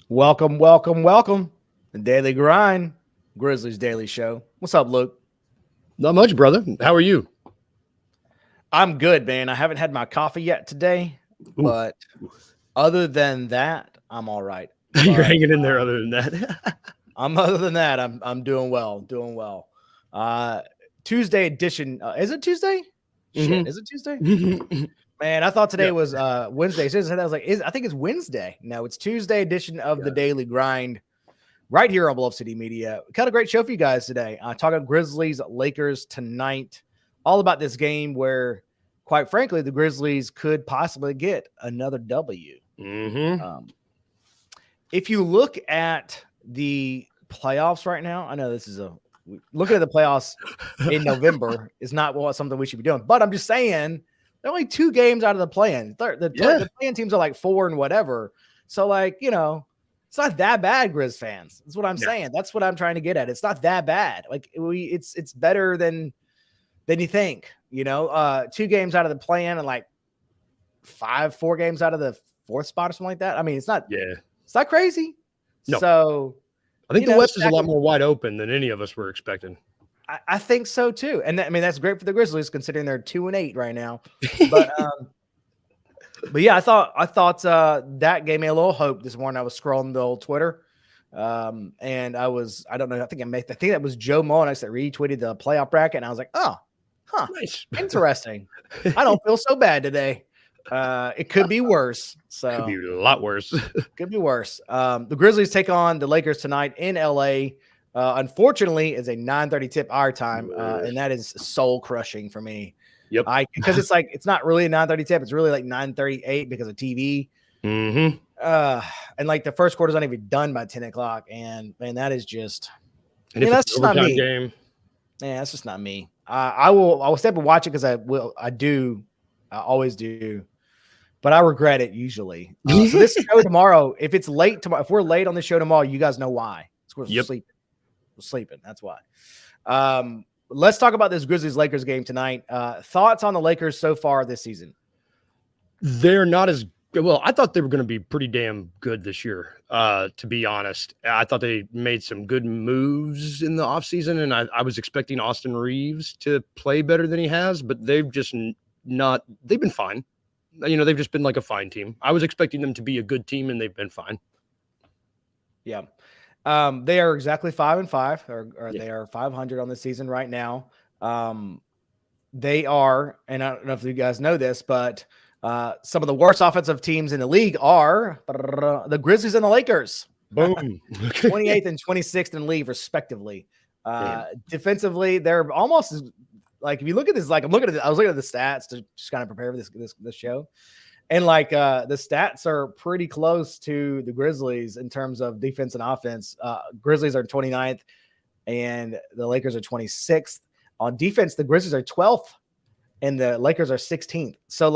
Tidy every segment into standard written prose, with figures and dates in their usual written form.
Welcome, welcome, welcome. The Daily Grind, Grizzlies Daily Show. What's up, Luke? Not much, brother. How are you? I'm good, man. I haven't had my coffee yet today, Ooh, but other than that, I'm all right. you're But hanging in there. Other than that, other than that, I'm doing well, doing well. Uh Tuesday edition. Is it Tuesday? Shit, is it Tuesday? Man, I thought today yeah, was Wednesday. So I was like, I think it's Wednesday. No, it's Tuesday edition of the yeah. Daily Grind. Right here on Bluff City Media. Got a great show for you guys today. Talking Grizzlies, Lakers tonight. All about this game where, quite frankly, the Grizzlies could possibly get another W. Um, if you look at the playoffs right now, I know this is looking at the playoffs in November is not something we should be doing. But I'm just saying, they're only 2 games out of the play-in. The play-in teams are like 4 and whatever. So, it's not that bad, Grizz fans. That's what I'm saying. That's what I'm trying to get at. It's not that bad. It's better than you think. 2 games out of the play-in and like 4 games out of the 4th spot or something like that. I mean, it's not crazy. No. So I think the West is a lot more wide open than any of us were expecting. I think so too. And that's great for the Grizzlies considering they're 2-8 right now. But yeah, I thought that gave me a little hope this morning. I was scrolling the old Twitter, and I don't know. I think that was Joe Monax that retweeted the playoff bracket, and I was like, nice, interesting. I don't feel so bad today. It could be worse. So could be a lot worse. Could be worse. The Grizzlies take on the Lakers tonight in LA. Unfortunately, it's a 9:30 tip our time, and that is soul crushing for me. Yep. Because it's not really a 9:30 tip. It's really like 9:38 because of TV. And like the first quarter's not even done by 10 o'clock. And man, that is just, that's just not me. Game. Yeah, that's just not me. I will step and watch it because I always do. But I regret it usually. So this show tomorrow, if it's late tomorrow, if we're late on the show tomorrow, you guys know why. It's we're sleeping. We're sleeping. That's why. Let's talk about this Grizzlies-Lakers game tonight. Thoughts on the Lakers so far this season? They're not as good. Well, I thought they were going to be pretty damn good this year, to be honest. I thought they made some good moves in the offseason, and I was expecting Austin Reeves to play better than he has, but they've just not – they've been fine. They've just been like a fine team. I was expecting them to be a good team, and they've been fine. Yeah. They are exactly 5-5, or they are 500 on the season right now. They are, and I don't know if you guys know this, but some of the worst offensive teams in the league are the Grizzlies and the Lakers. Boom. 28th and 26th in the league, respectively. Defensively, they're almost like, if you look at this, like I was looking at the stats to just kind of prepare for this show. And the stats are pretty close to the Grizzlies in terms of defense and offense. Grizzlies are 29th and the Lakers are 26th. On defense, the Grizzlies are 12th and the Lakers are 16th. So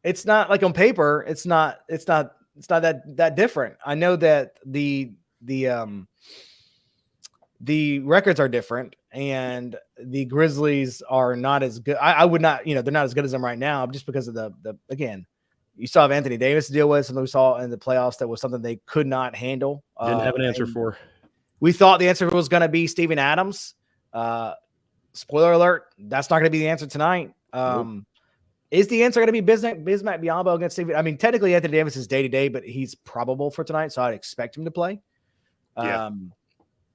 it's not like on paper, it's not that different. I know that the records are different and the Grizzlies are not as good. I would not, they're not as good as them right now just because of again, you still have Anthony Davis to deal with. Something we saw in the playoffs that was something they could not handle. Didn't have an answer for. We thought the answer was going to be Steven Adams. Spoiler alert, that's not going to be the answer tonight. Nope. Is the answer going to be Bismack Biyombo against Steven? I mean, technically Anthony Davis is day-to-day, but he's probable for tonight, so I'd expect him to play. Yeah.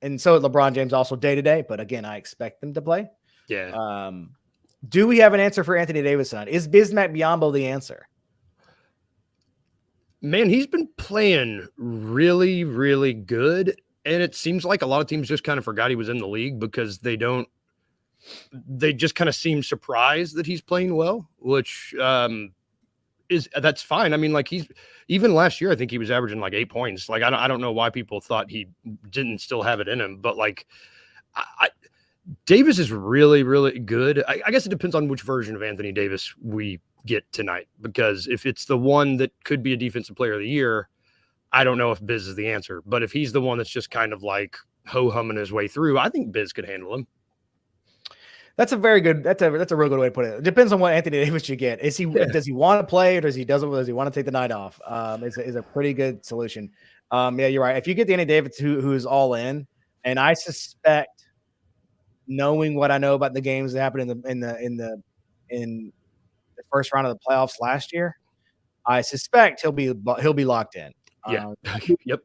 And so LeBron James also day-to-day, but again, I expect them to play. Yeah. Do we have an answer for Anthony Davis tonight? Is Bismack Biyombo the answer? Man, he's been playing really, really good. And it seems like a lot of teams just kind of forgot he was in the league because they just kind of seem surprised that he's playing well, which that's fine. I mean, even last year, I think he was averaging like 8 points. I don't know why people thought he didn't still have it in him, but Davis is really, really good. I guess it depends on which version of Anthony Davis we get tonight, because if it's the one that could be a defensive player of the year, I don't know if Biz is the answer, but if he's the one that's just kind of like ho-humming his way through, I think Biz could handle him. That's a very good. That's a real good way to put it. It depends on what Anthony Davis you get. Does he want to play, or does he want to take the night off? Is a pretty good solution. Yeah, you're right. If you get the Anthony Davis who's all in, and I suspect, knowing what I know about the games that happened in the first round of the playoffs last year, I suspect he'll be locked in. Yeah. Yep.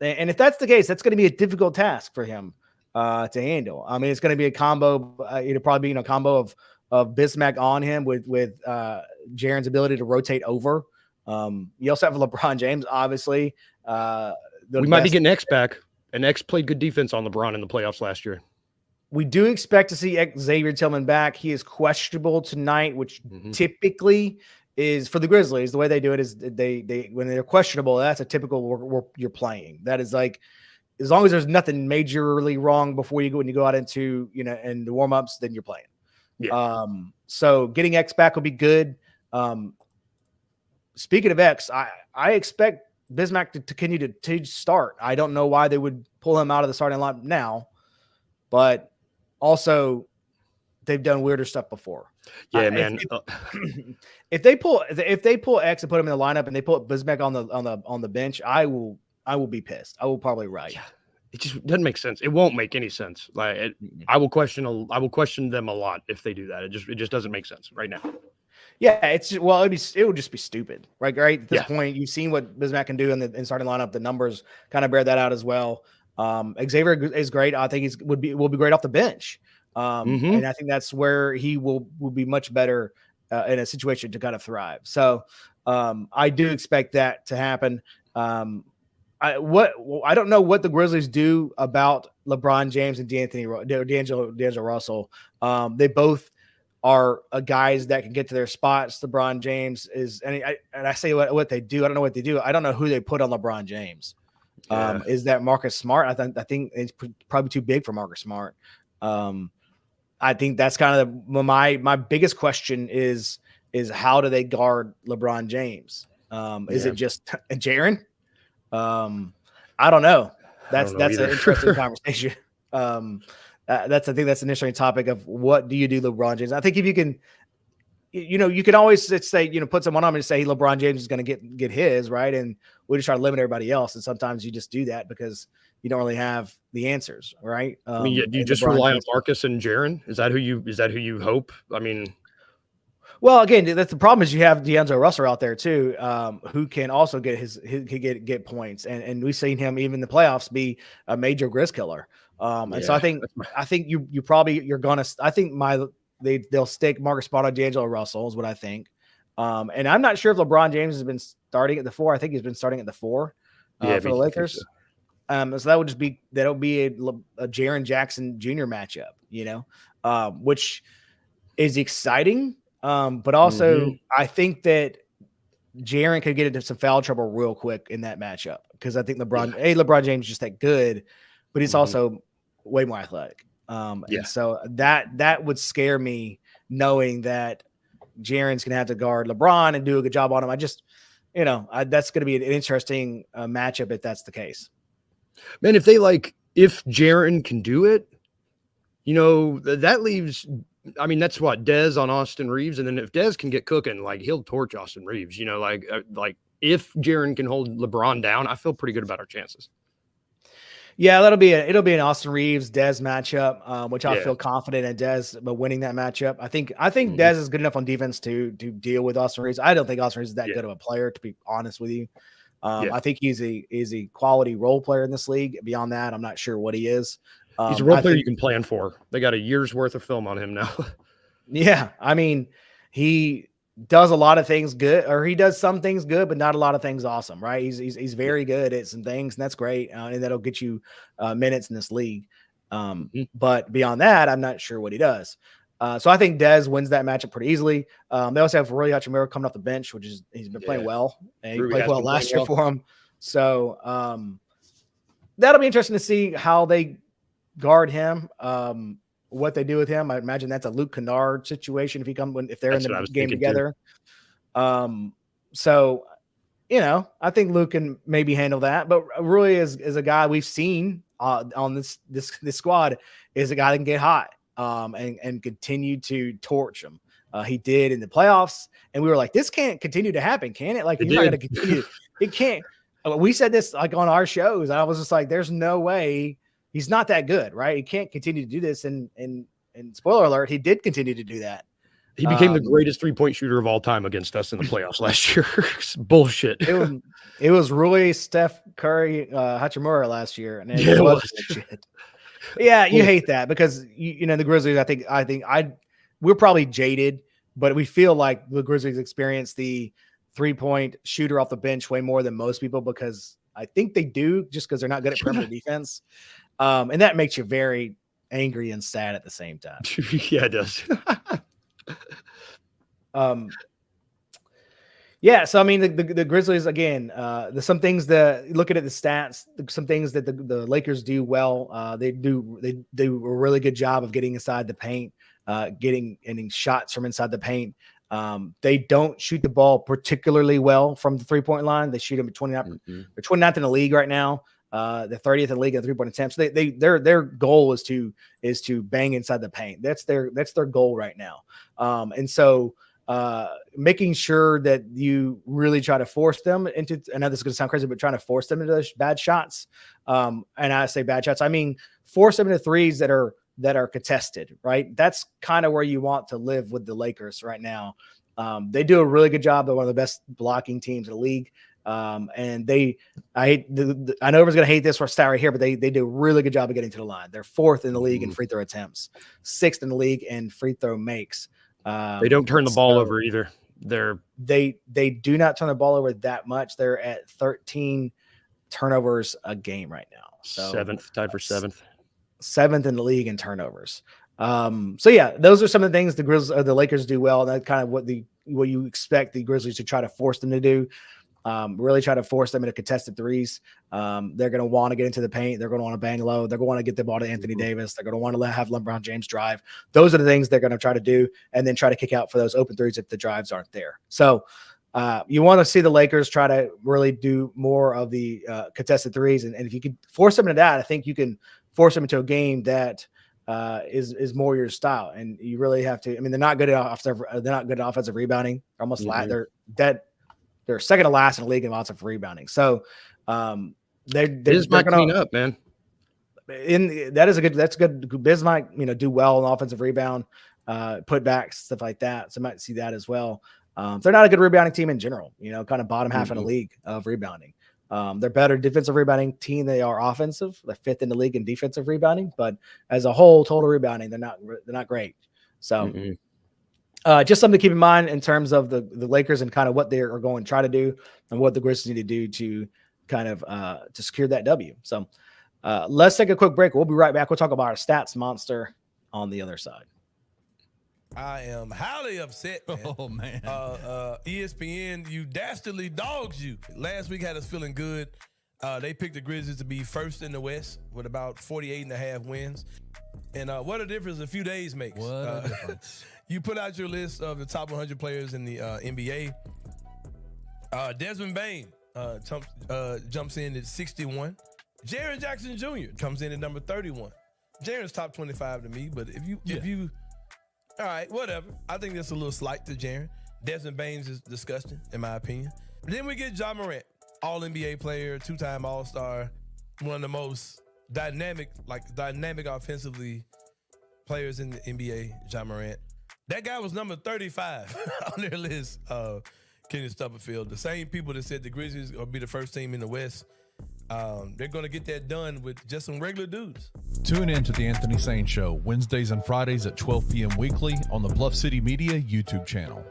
And if that's the case, that's going to be a difficult task for him to handle. I mean, it's going to be a combo. It'll probably be a combo of Bismack on him with Jaren's ability to rotate over. You also have LeBron James, obviously. We might be getting X back, and X played good defense on LeBron in the playoffs last year. We do expect to see Xavier Tillman back. He is questionable tonight, which typically is for the Grizzlies. The way they do it is they when they're questionable, that's a typical you're playing. That is like, as long as there's nothing majorly wrong before when you go out into, in the warm-ups, then you're playing. Yeah. So getting X back will be good. Speaking of X, I expect Bismack to continue to start. I don't know why they would pull him out of the starting lineup now, but also they've done weirder stuff before. Yeah, man. If they pull X and put him in the lineup and they put Bismack on the bench, I will be pissed. I will probably write. Yeah, it just doesn't make sense. It won't make any sense. I will question them a lot if they do that. It just doesn't make sense right now. Yeah, it would just be stupid, right? Right at this point, you've seen what Bismack can do in the starting lineup. The numbers kind of bear that out as well. Xavier is great. I think will be great off the bench. And I think that's where he will be much better in a situation to kind of thrive. So I do expect that to happen. I don't know what the Grizzlies do about LeBron James and D'Angelo Russell. They both are guys that can get to their spots. LeBron James is, and I say what they do. I don't know what they do. I don't know who they put on LeBron James. Yeah. Is that Marcus Smart? I think it's probably too big for Marcus Smart. I think that's kind of my biggest question is how do they guard LeBron James? Is it just Jaren? I don't know. That's an interesting conversation. I think that's an interesting topic of what do you do, LeBron James? I think if you can, you can always say, put someone on and say, hey, LeBron James is going to get his, right? And we just try to limit everybody else. And sometimes you just do that because you don't really have the answers, right? Do you just rely on Marcus and Jaren? Is that who you hope? I mean, well, again, that's the problem is you have D'Angelo Russell out there too, who can also get points, and we've seen him even in the playoffs be a major Grizz killer. And so I think they'll stick Marcus Smart on D'Angelo Russell is what I think. And I'm not sure if LeBron James has been starting at the 4. I think he's been starting at the 4 for the Lakers. So that'll be a Jaren Jackson Jr. matchup, which is exciting. But also I think that Jaren could get into some foul trouble real quick in that matchup because I think LeBron James is just that good, but he's also way more athletic. And so that would scare me knowing that Jaren's going to have to guard LeBron and do a good job on him. I just, that's going to be an interesting matchup if that's the case. Man, if Jaren can do it, that leaves, I mean, that's what Dez on Austin Reeves. And then if Dez can get cooking, he'll torch Austin Reeves, if Jaren can hold LeBron down, I feel pretty good about our chances. Yeah, it'll be an Austin Reeves Dez matchup, which I feel confident in Dez but winning that matchup. I think Dez is good enough on defense to deal with Austin Reeves. I don't think Austin Reeves is that good of a player, to be honest with you. I think he's a quality role player in this league. Beyond that, I'm not sure what he is. He's a role player you can plan for. They got a year's worth of film on him now. Yeah, I mean, he does a lot of things good, or he does some things good, but not a lot of things awesome, right? He's very good at some things, and that's great, and that'll get you minutes in this league. But beyond that, I'm not sure what he does. So I think Dez wins that matchup pretty easily. They also have Rui Hachimura coming off the bench, which is he's been playing well, and he played well last year for him. So that'll be interesting to see how they guard him. What they do with him. I imagine that's a Luke Kennard situation if they're in the game together. So, I think Luke can maybe handle that, but Rui is a guy we've seen on this squad is a guy that can get hot. and continue to torch them. He did in the playoffs, and we were like, this can't continue to happen, can it? Like, he's not going to continue. It can't. We said this like on our shows. I was just like, there's no way he's not that good, right? He can't continue to do this. And spoiler alert, he did continue to do that. He became the greatest 3-point shooter of all time against us in the playoffs last year. Bullshit. It was really Steph Curry, Hachimura last year, and it was shit. Yeah, you hate that because you know the Grizzlies. I think we're probably jaded, but we feel like the Grizzlies experience the 3-point shooter off the bench way more than most people because I think they do just because they're not good at perimeter defense, and that makes you very angry and sad at the same time. Yeah, it does. Yeah, so I mean the Grizzlies again. There's some things that looking at the stats, some things that the Lakers do well. They do a really good job of getting inside the paint, getting shots from inside the paint. They don't shoot the ball particularly well from the 3-point line. They shoot them at 29. They're 29th in the league right now. The 30th in the league at 3-point attempts. Their goal is to bang inside the paint. That's their goal right now. And so making sure that you really try to force them into, I know this is going to sound crazy, but trying to force them into those bad shots. And I say bad shots, I mean, force them into threes that are contested, right? That's kind of where you want to live with the Lakers right now. They do a really good job. They're one of the best blocking teams in the league. And I know everyone's going to hate this or stat right here, but they do a really good job of getting to the line. They're 4th in the league in free throw attempts, 6th in the league in free throw makes. They don't turn the ball over either. They do not turn the ball over that much. They're at 13 turnovers a game right now. So 7th, tied for 7th. 7th in the league in turnovers. So yeah, those are some of the things the Lakers do well. And that's kind of what you expect the Grizzlies to try to force them to do. Really try to force them into contested threes. They're going to want to get into the paint. They're going to want to bang low. They're going to want to get the ball to Anthony Davis. They're going to want to have LeBron James drive. Those are the things they're going to try to do, and then try to kick out for those open threes if the drives aren't there. So you want to see the Lakers try to really do more of the contested threes, and if you can force them into that, I think you can force them into a game that is more your style. And you really have to. I mean, they're not good at offensive rebounding. They're almost they're dead. They're second to last in the league in lots of rebounding. So they're not clean up, man. That's good. Biz might do well on offensive rebound, putbacks, stuff like that. So I might see that as well. They're not a good rebounding team in general. Kind of bottom half in the league of rebounding. They're better defensive rebounding team. They are offensive. They're 5th in the league in defensive rebounding, but as a whole, total rebounding, they're not great. So. Just something to keep in mind in terms of the Lakers and kind of what they are going to try to do and what the Grizzlies need to do to kind of to secure that W. So let's take a quick break. We'll be right back. We'll talk about our stats monster on the other side. I am highly upset, man. Oh, man. ESPN, you dastardly dogs you. Last week had us feeling good. They picked the Grizzlies to be first in the West with about 48.5 wins. And what a difference a few days makes. What a difference. You put out your list of the top 100 players in the NBA. Desmond Bane jumps in at 61. Jaren Jackson Jr. comes in at number 31. Jaren's top 25 to me, but if you, all right, whatever. I think that's a little slight to Jaren. Desmond Bane's is disgusting, in my opinion. But then we get Ja Morant, All-NBA player, 2-time All-Star, one of the most dynamic offensively players in the NBA, Ja Morant. That guy was number 35 on their list, Kenny Stubblefield. The same people that said the Grizzlies will be the first team in the West, they're going to get that done with just some regular dudes. Tune in to The Anthony Sane Show, Wednesdays and Fridays at 12 p.m. weekly on the Bluff City Media YouTube channel.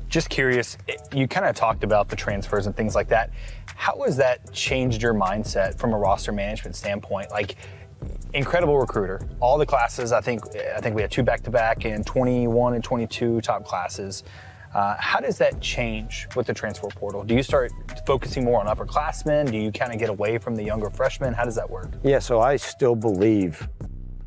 Just curious, you kind of talked about the transfers and things like that. How has that changed your mindset from a roster management standpoint? Like, incredible recruiter. All the classes, I think we had 2 back-to-back and 21 and 22 top classes. How does that change with the transfer portal? Do you start focusing more on upperclassmen? Do you kind of get away from the younger freshmen? How does that work? Yeah, so I still believe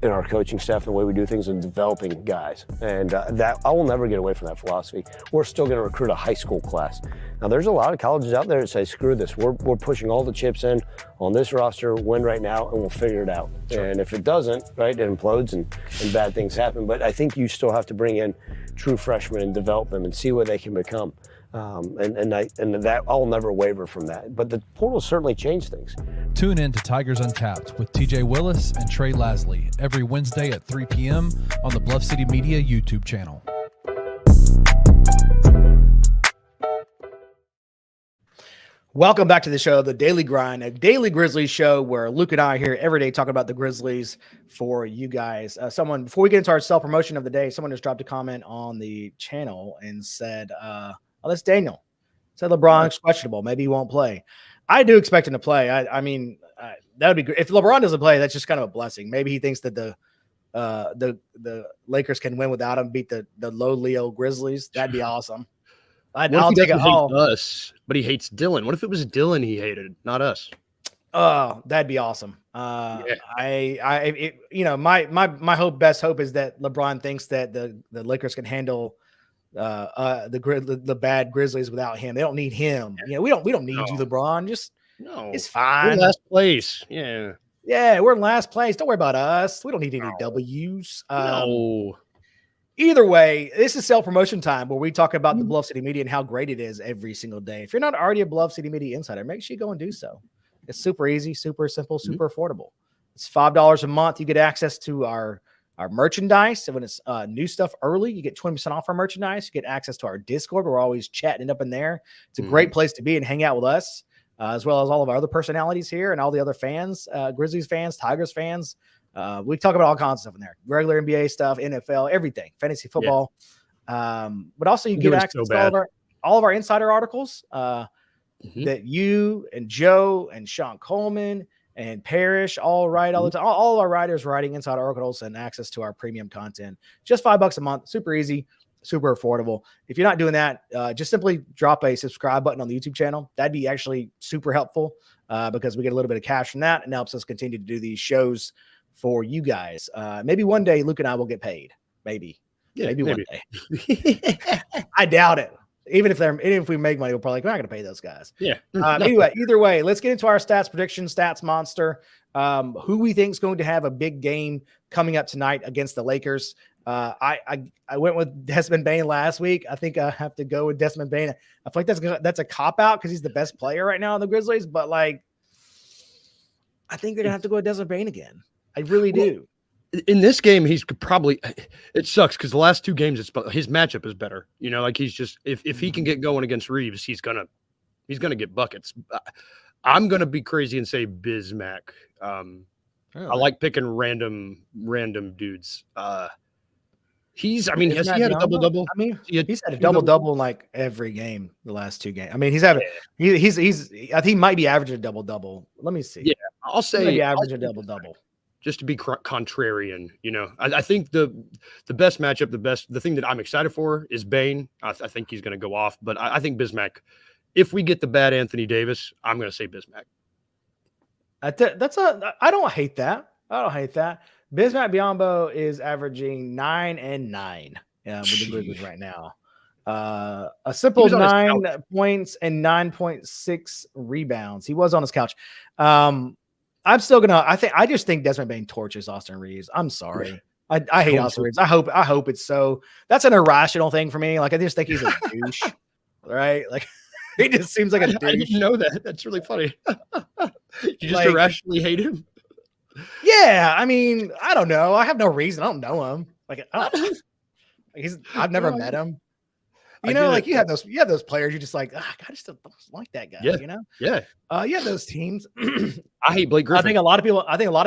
in our coaching staff and the way we do things and developing guys. And that I will never get away from that philosophy. We're still going to recruit a high school class. Now, there's a lot of colleges out there that say, screw this. We're pushing all the chips in on this roster, win right now, and we'll figure it out. Sure. And if it doesn't, right, it implodes and bad things happen. But I think you still have to bring in true freshmen and develop them and see what they can become. And that I'll never waver from that. But the portal certainly changed things. Tune in to Tigers Untapped with TJ Willis and Trey Lasley every Wednesday at 3 p.m. on the Bluff City Media YouTube channel. Welcome back to the show, The Daily Grind, a daily Grizzlies show where Luke and I are here every day talking about the Grizzlies for you guys. Before we get into our self-promotion of the day, someone just dropped a comment on the channel and said, that's Daniel. Said LeBron's questionable. Maybe he won't play. I do expect him to play. I mean, that would be great. If LeBron doesn't play, that's just kind of a blessing. Maybe he thinks that the Lakers can win without him, beat the lowly old Grizzlies. That'd be awesome. I'll take it all. Us, but he hates Dylan. What if it was Dylan he hated, not us? Oh, that'd be awesome. My best hope is that LeBron thinks that the Lakers can handle the bad Grizzlies without him. They don't need him. We don't need you, LeBron. It's fine. We're last place. Yeah, we're in last place. Don't worry about us. We don't need any W's. No. Either way, this is self-promotion time where we talk about the Bluff City Media and how great it is every single day. If you're not already a Bluff City Media insider, make sure you go and do so. It's super easy, super simple, super affordable. It's $5 a month. You get access to our merchandise. And when it's new stuff early, you get 20% off our merchandise. You get access to our Discord. We're always chatting up in there. It's a great place to be and hang out with us, as well as all of our other personalities here and all the other fans, Grizzlies fans, Tigers fans. We talk about all kinds of stuff in there. Regular NBA stuff, NFL, everything, fantasy football. Yeah. But also you get access to all of our insider articles that you and Joe and Sean Coleman and Parrish all write all the time. All our writers writing inside articles and access to our premium content. Just $5 a month. Super easy, super affordable. If you're not doing that, just simply drop a subscribe button on the YouTube channel. That'd be actually super helpful because we get a little bit of cash from that and helps us continue to do these shows for you guys. Maybe one day Luke and I will get paid. Maybe one day. I doubt it. Even if we make money, we're probably we're not going to pay those guys. Yeah. Anyway, either way, let's get into our stats prediction, stats monster. Who we think is going to have a big game coming up tonight against the Lakers. I went with Desmond Bane last week. I think I have to go with Desmond Bane. I feel like that's a cop out because he's the best player right now in the Grizzlies. But I think they're gonna have to go with Desmond Bane again. I really do. In this game, he's probably – it sucks because the last two games, his matchup is better. He's just – if he can get going against Reeves, he's gonna get buckets. I'm going to be crazy and say Bismack. I like picking random dudes. Has he had a double-double? I mean, he's had a double-double in like every game the last two games. I mean, I think he might be averaging a double-double. Let me see. Yeah, I'll say maybe average a double-double. Just to be contrarian, I think the best matchup, the thing that I'm excited for is Bane. I think he's going to go off, but I think Bismack. If we get the bad Anthony Davis, I'm going to say Bismack. I don't hate that. Bismack Biyombo is averaging 9 and 9 with the Grizzlies right now. A simple 9 points and 9.6 rebounds. He was on his couch. I'm still I just think Desmond Bane torches Austin Reeves. I'm sorry. I hate Austin Reeves. I hope it's so. That's an irrational thing for me. I just think he's a douche. Right? He just seems like a douche. I didn't know that. That's really funny. You just irrationally hate him? Yeah. I mean, I don't know. I have no reason. I don't know him. I've never met him. You have those players. You're just like, I just don't like that guy. Yeah. Yeah. You have those teams. I hate Blake Griffin. I think a lot of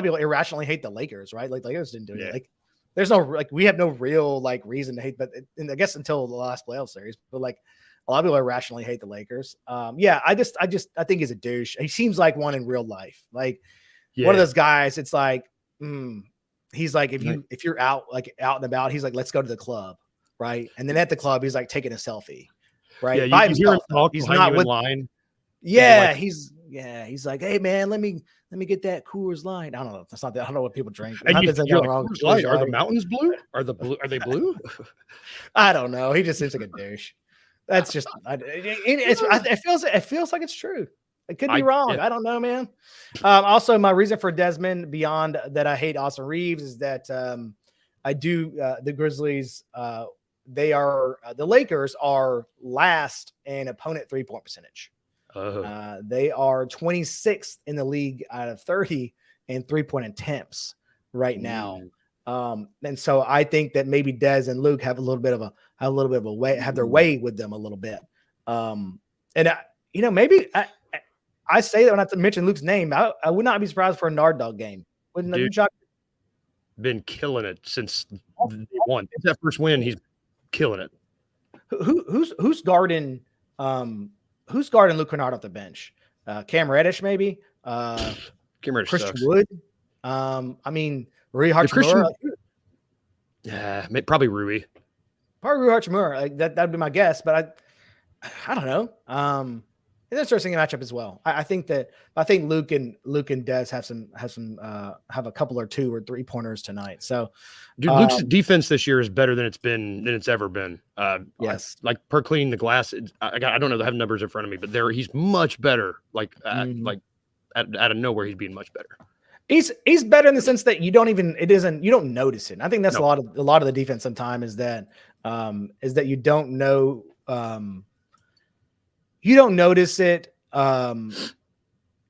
people irrationally hate the Lakers, right? Lakers didn't do it. There's no we have no real reason to hate, but I guess until the last playoff series. But a lot of people irrationally hate the Lakers. I think he's a douche. He seems like one in real life. One of those guys. It's he's like if you're out and about, he's like, let's go to the club. Right. And then at the club, he's taking a selfie. Right. Yeah, you hear him talk. He's not with line. Yeah. Yeah, he's like, hey man, let me get that Coors Light. I don't know. That's not that. I don't know what people drink. And Not you, that you're they're like, wrong. Coors Light, are the mountains blue? Are they blue? I don't know. He just seems like a douche. That's just. It feels like it's true. It could be wrong. Yeah. I don't know, man. Also, my reason for Desmond, beyond that I hate Austin Reeves, is that I do the Grizzlies. They are the Lakers are last in opponent 3-point percentage. They are 26th in the league out of 30 in 3-point attempts right now. And so I think that maybe Dez and Luke have a little bit of a way, have their way with them a little bit. Maybe I say that when I mention Luke's name, I would not be surprised for a Nard Dog game. Wouldn't that be shocking? Been killing it since day one. It's that first win. He's killing it. Who's guarding Luke Kennard off the bench? Cam Reddish, maybe. Cam Reddish Christian sucks. Wood. Rui Hachimura. Yeah, probably Rui. Probably Rui Hachimura. Like that'd be my guess, but I don't know. It's an interesting matchup as well. I think Luke and Dez have a couple or 2 or 3 pointers tonight. So, dude, Luke's defense this year is better than it's ever been. Yes, like per cleaning the glass. I don't know. I have numbers in front of me, but he's much better. Like out of nowhere, he's being much better. He's better in the sense that you don't notice it. And I think that's a lot of the defense sometimes is that you don't know. You don't notice it, and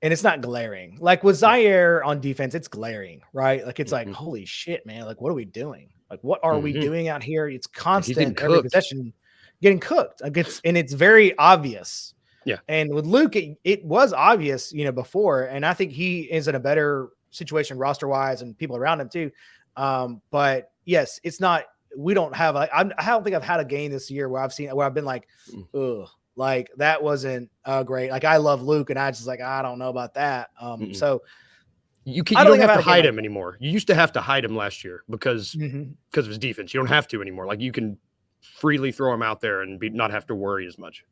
it's not glaring. Like with Zaire on defense, it's glaring, right? Like it's like, holy shit, man! Like what are we doing? Like what are we doing out here? It's constant every possession, getting cooked. Like it's very obvious. Yeah. And with Luke, it was obvious, before, and I think he is in a better situation roster wise and people around him too. But yes, it's not. We don't have. I don't think I've had a game this year where I've been like, ugh. Like that wasn't great. Like I love Luke, and I just like I don't know about that. So you don't have to hide him anymore. You used to have to hide him last year because of his defense. You don't have to anymore. Like you can freely throw him out there and not have to worry as much.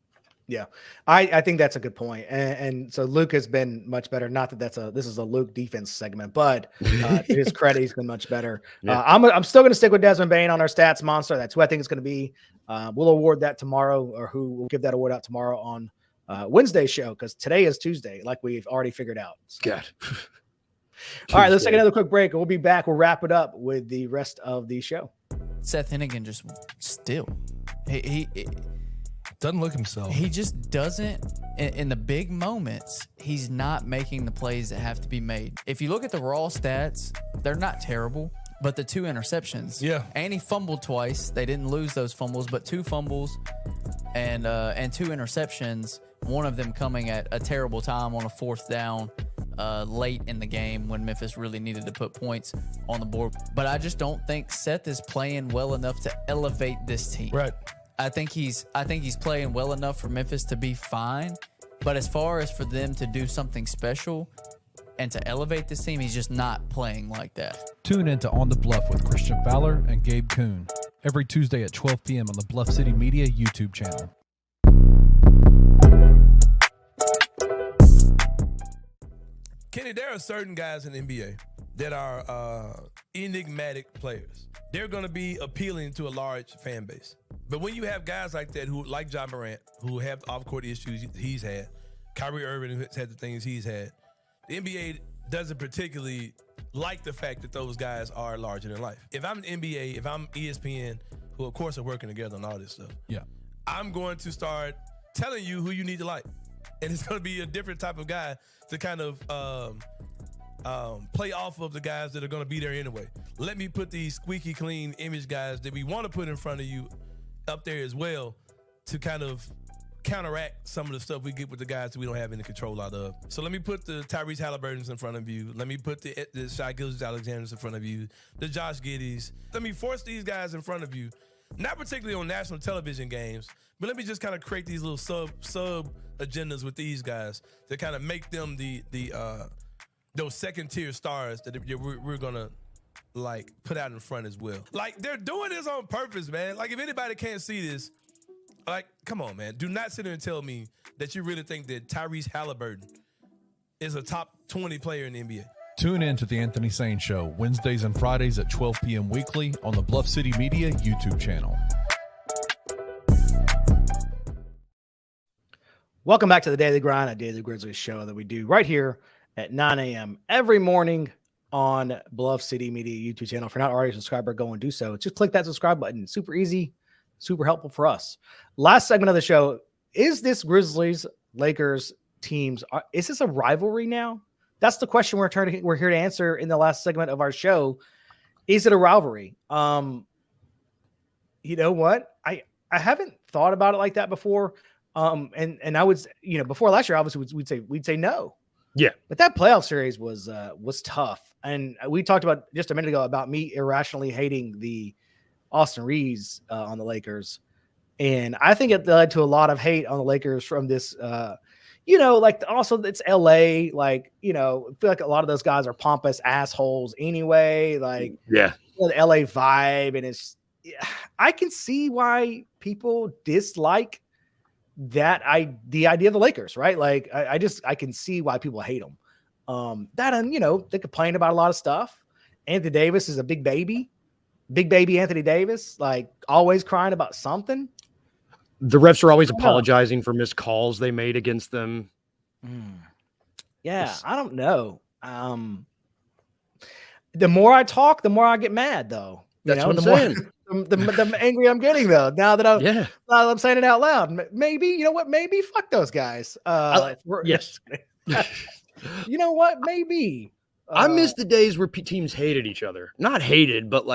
Yeah, I think that's a good point. And so Luke has been much better. Not that this is a Luke defense segment, but to his credit, he's been much better. Yeah. I'm still going to stick with Desmond Bane on our stats monster. That's who I think it's going to be. We'll award that tomorrow, or we'll give that award out tomorrow on Wednesday's show, because today is Tuesday, like we've already figured out. So. God. All right, let's take another quick break. We'll be back. We'll wrap it up with the rest of the show. Seth Hennigan just still. He doesn't look himself. He just doesn't, in the big moments, he's not making the plays that have to be made. If you look at the raw stats, they're not terrible, but the 2 interceptions. Yeah. And he fumbled twice. They didn't lose those fumbles, but 2 fumbles and 2 interceptions, one of them coming at a terrible time on a 4th down late in the game when Memphis really needed to put points on the board. But I just don't think Seth is playing well enough to elevate this team. Right. I think he's playing well enough for Memphis to be fine, but as far as for them to do something special and to elevate this team, he's just not playing like that. Tune into On the Bluff with Christian Fowler and Gabe Kuhn every Tuesday at 12 p.m. on the Bluff City Media YouTube channel. Kenny, there are certain guys in the NBA that are enigmatic players. They're going to be appealing to a large fan base. But when you have guys like that, who like Ja Morant, who have off-court issues he's had, Kyrie Irving has had the things he's had, the NBA doesn't particularly like the fact that those guys are larger than life. If I'm NBA, if I'm ESPN, who of course are working together on all this stuff, I'm going to start telling you who you need to like. And it's going to be a different type of guy to kind of play off of the guys that are going to be there anyway. Let me put these squeaky clean image guys that we want to put in front of you up there as well to kind of counteract some of the stuff we get with the guys that we don't have any control out of. So let me put the Tyrese Halliburtons in front of you. Let me put the Shai Gilgeous-Alexanders in front of you, the Josh Giddeys. Let me force these guys in front of you, not particularly on national television games, but let me just kind of create these little sub agendas with these guys to kind of make them those second tier stars that we're gonna like put out in front as well. Like they're doing this on purpose, man. Like if anybody can't see this, like come on, man. Do not sit there and tell me that you really think that Tyrese Halliburton is a top 20 player in the NBA. Tune in to The Anthony Sane Show, Wednesdays and Fridays at 12 p.m. weekly on the Bluff City Media YouTube channel. Welcome back to the Daily Grind, a daily Grizzlies show that we do right here at 9 a.m. every morning on Bluff City Media YouTube channel. If you're not already a subscriber, go and do so. Just click that subscribe button. Super easy, super helpful for us. Last segment of the show, is this Grizzlies Lakers teams, is this a rivalry now? That's the question we're here to answer in the last segment of our show. Is it a rivalry? You know what? I haven't thought about it like that before. And I would, before last year, obviously we'd say no. Yeah. But that playoff series was tough. And we talked about just a minute ago about me irrationally hating the Austin Reeves on the Lakers. And I think it led to a lot of hate on the Lakers from this, also it's LA, I feel like a lot of those guys are pompous assholes anyway. The LA vibe. And I can see why people dislike the idea of the Lakers, right? I can see why people hate them. They complain about a lot of stuff. Anthony Davis is a big baby Anthony Davis, always crying about something. The refs are always apologizing for missed calls they made against them. Yeah, I don't know. The more I talk, the more I get mad, though. That's what I'm saying. The angry I'm getting, though. Now that I'm saying it out loud, maybe maybe fuck those guys. Yes. You know what? Maybe. I miss the days where teams hated each other. Not hated, but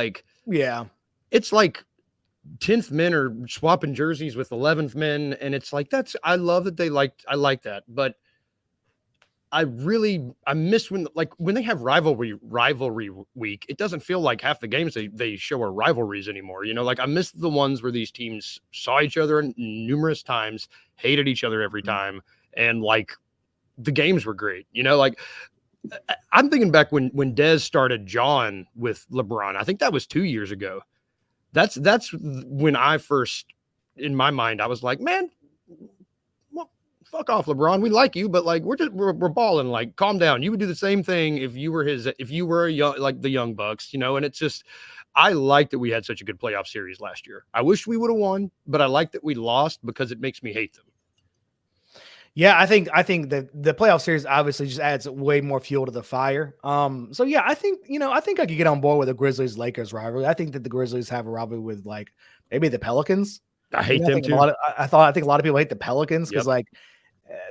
it's like 10th men are swapping jerseys with 11th men, and it's like I love that I like that, but I miss when they have rivalry week. It doesn't feel like half the games they show are rivalries anymore. I miss the ones where these teams saw each other numerous times, hated each other every time, and the games were great. I'm thinking back when Dez started John with LeBron. I think that was 2 years ago. That's when I first, in my mind, I was like, man, well, fuck off, LeBron. We like you, but we're balling. Calm down. You would do the same thing if you were a young, the Young Bucks, and it's just, I like that we had such a good playoff series last year. I wish we would have won, but I like that we lost because it makes me hate them. Yeah, I think the playoff series obviously just adds way more fuel to the fire. So yeah, I think I could get on board with the Grizzlies Lakers rivalry. I think that the Grizzlies have a rivalry with maybe the Pelicans. I hate them too. I think a lot of people hate the Pelicans because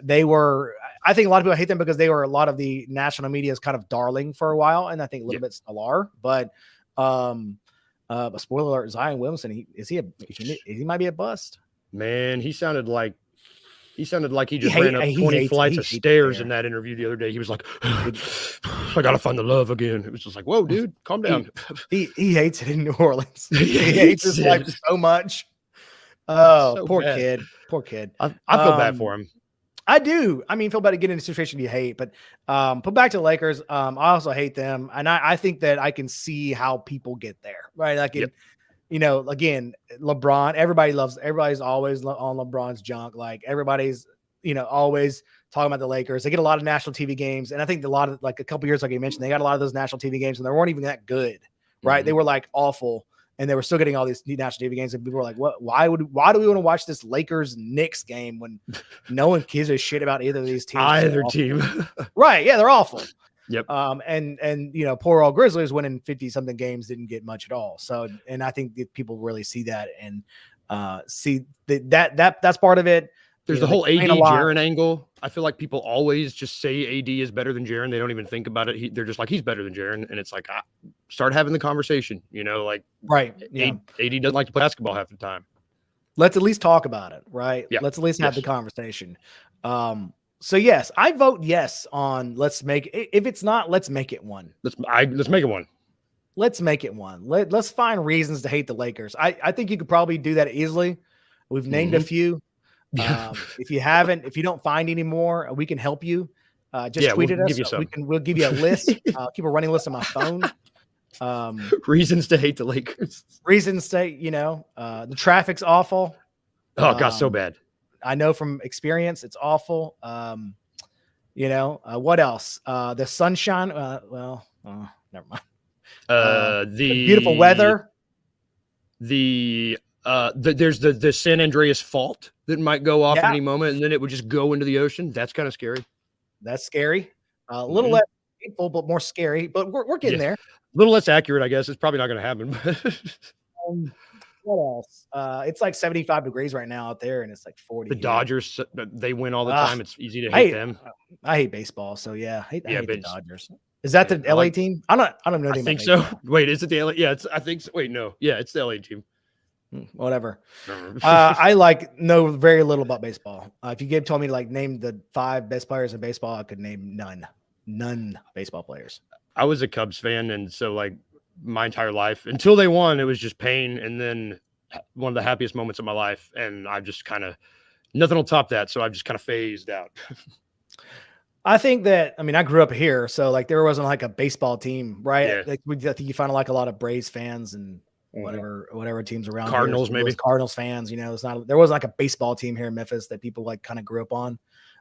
they were. I think a lot of people hate them because they were a lot of the national media's kind of darling for a while, and I think a little bit still are. But spoiler alert: Zion Williamson, he might be a bust. Man, he sounded like he just ran up 20 flights of stairs in that interview the other day. He was like, I got to find the love again. It was just like, whoa, dude, calm down. He hates it in New Orleans. He hates his life so much. Oh, so poor kid. Poor kid. I feel bad for him. I do. I mean, feel bad to get in a situation you hate, but put back to the Lakers. I also hate them. And I think that I can see how people get there, right? Again, LeBron, everybody's always on LeBron's junk. Everybody's, always talking about the Lakers. They get a lot of national TV games. And I think a lot of, a couple years, like you mentioned, they got a lot of those national TV games and they weren't even that good, right? Mm-hmm. They were awful. And they were still getting all these national TV games. And people were like, what, why do we want to watch this Lakers Knicks game when no one gives a shit about either of these teams? Either team. Right. Yeah. They're awful. Yep. And poor old Grizzlies winning 50 something games didn't get much at all. So, and I think that people really see that and see that's part of it. There's the whole AD Jaren angle. I feel like people always just say AD is better than Jaren. They don't even think about it. They're just like, he's better than Jaren. And it's start having the conversation, right. Yeah. AD doesn't like to play basketball half the time. Let's at least talk about it. Right. Yeah. Let's at least have the conversation. So yes, I vote yes on let's make it. If it's not, let's make it one. Let's make it one. Let's make it one. Let's find reasons to hate the Lakers. I think you could probably do that easily. We've named a few. If you don't find any more, we can help you. Just tweet at us. We'll give you a list. Keep a running list on my phone. Reasons to hate the Lakers. Reasons to, the traffic's awful. Oh God, so bad. I know from experience, it's awful. What else? The sunshine. Never mind. The beautiful weather. There's the San Andreas fault that might go off at Yeah. any moment, and then it would just go into the ocean. That's kind of scary. That's scary. A little less painful, but more scary. But we're getting there. A little less accurate, I guess. It's probably not going to happen. What else? It's like 75 degrees right now out there, and it's like 40. The here. Dodgers, they win all the time. It's easy to hate them. I hate baseball, so yeah, I hate the but Dodgers. Is that the LA team? I don't know. I think so. Wait, is it the LA? Yeah, I think so. Wait, no. Yeah, it's the LA team. Whatever. I know very little about baseball. If you told me to name the 5 best players in baseball, I could name none baseball players. I was a Cubs fan, and so my entire life until they won, it was just pain, and then one of the happiest moments of my life, and I just kind of nothing will top that. So I've just kind of phased out. I think that I grew up here, so there wasn't a baseball team, right? Yeah. I think you find a lot of Braves fans and whatever teams around Cardinals, here. maybe Cardinals fans. There wasn't a baseball team here in Memphis that people kind of grew up on.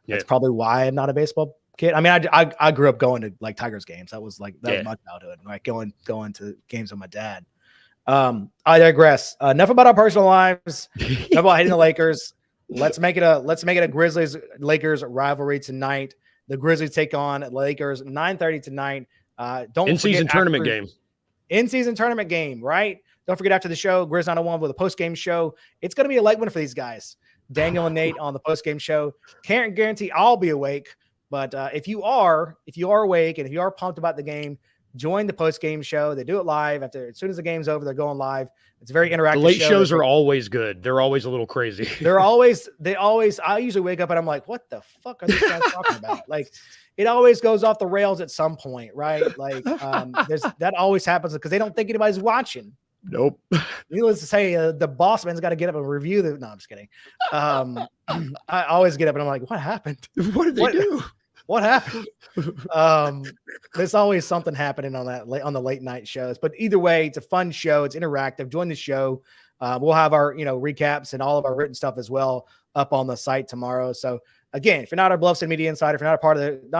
That's probably why I'm not a baseball kid. I grew up going to Tigers games. That was was my childhood, right? Going to games with my dad. I digress. Enough about our personal lives. Enough about hating the Lakers. Let's make it a Grizzlies Lakers rivalry tonight. The Grizzlies take on Lakers 9:30 tonight. In-season tournament game. In-season tournament game, right? Don't forget after the show, Grizz 901 with a post-game show. It's going to be a light one for these guys. Daniel and Nate on the post-game show. Can't guarantee I'll be awake, but if you are awake and if you are pumped about the game, join the post-game show. They do it live. As soon as the game's over, they're going live. It's a very interactive. The late shows are always good. They're always a little crazy. I usually wake up and I'm like, what the fuck are these guys talking about? It always goes off the rails at some point, right? That always happens because they don't think anybody's watching. Nope. Needless to say, the boss man's got to get up and review the. No, I'm just kidding. I always get up and I'm like, what happened? What did they do? What happened? There's always something happening on the late night shows. But either way, it's a fun show. It's interactive. Join the show. We'll have our recaps and all of our written stuff as well up on the site tomorrow. So again, if you're not a Bluff City Media Insider, if you're not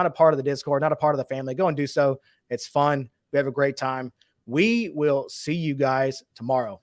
a part of the Discord, not a part of the family, go and do so. It's fun. We have a great time. We will see you guys tomorrow.